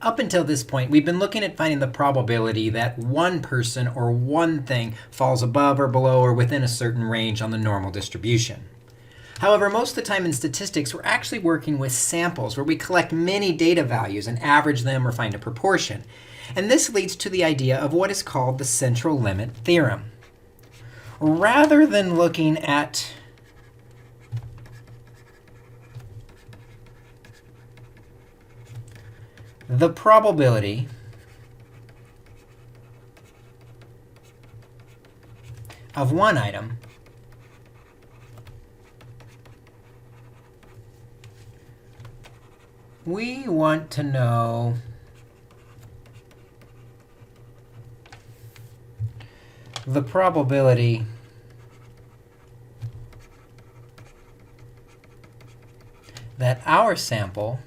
Up until this point, we've been looking at finding the probability that one person or one thing falls above or below or within a certain range on the normal distribution. However, most of the time in statistics, we're actually working with samples where we collect many data values and average them or find a proportion. And this leads to the idea of what is called the central limit theorem. Rather than looking at the probability of one item we want to know the probability that our sample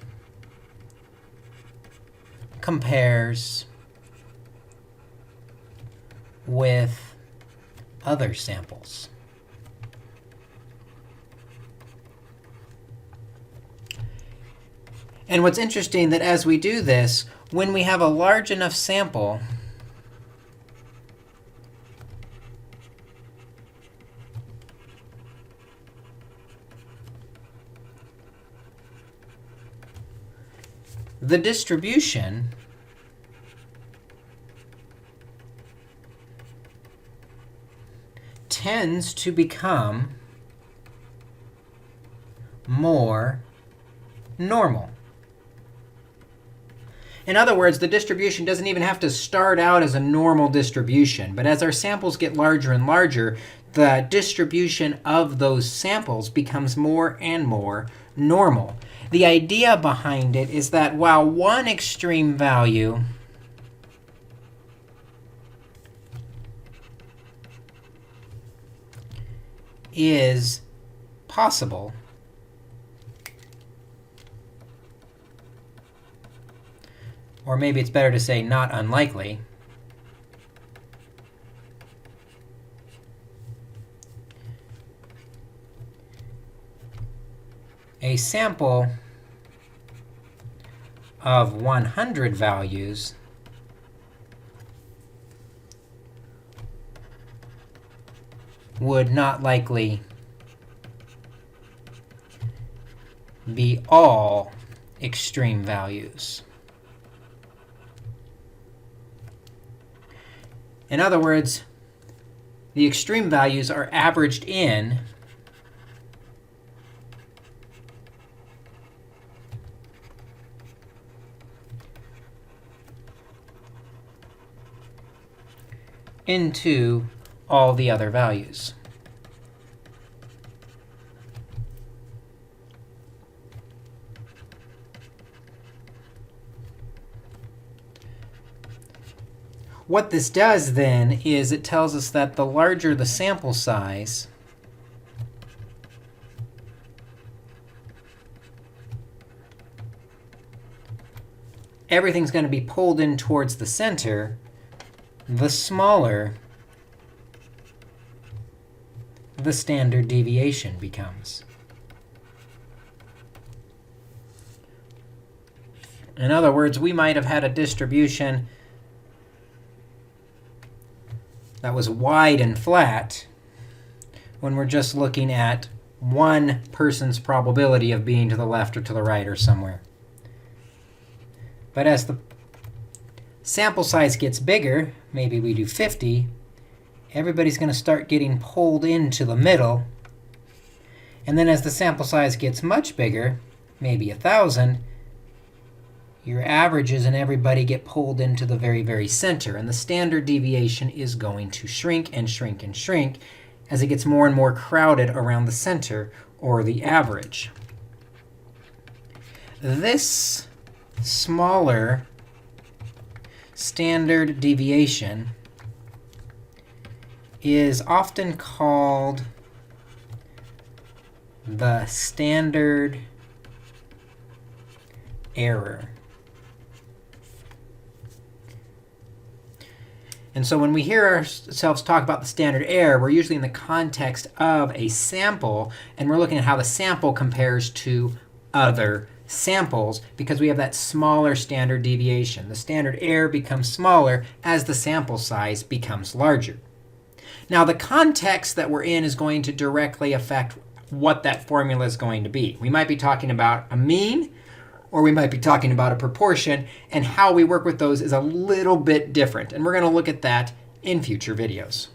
compares with other samples. And what's interesting that as we do this, when we have a large enough sample, the distribution tends to become more normal. In other words, the distribution doesn't even have to start out as a normal distribution, but as our samples get larger and larger, the distribution of those samples becomes more and more normal. The idea behind it is that while one extreme value is possible, or maybe it's better to say not unlikely, a sample of 100 values would not likely be all extreme values. In other words, the extreme values are averaged in into all the other values. What this does then is it tells us that the larger the sample size, everything's going to be pulled in towards the center, the smaller the standard deviation becomes. In other words, we might have had a distribution that was wide and flat when we're just looking at one person's probability of being to the left or to the right or somewhere. But as the sample size gets bigger, maybe we do 50, everybody's going to start getting pulled into the middle. And then as the sample size gets much bigger, maybe 1,000, your averages and everybody get pulled into the very, very center. And the standard deviation is going to shrink and shrink and shrink as it gets more and more crowded around the center, or the average. This smaller standard deviation is often called the standard error. And so when we hear ourselves talk about the standard error, we're usually in the context of a sample, and we're looking at how the sample compares to other samples because we have that smaller standard deviation. The standard error becomes smaller as the sample size becomes larger. Now, the context that we're in is going to directly affect what that formula is going to be. We might be talking about a mean, or we might be talking about a proportion, and how we work with those is a little bit different. And we're going to look at that in future videos.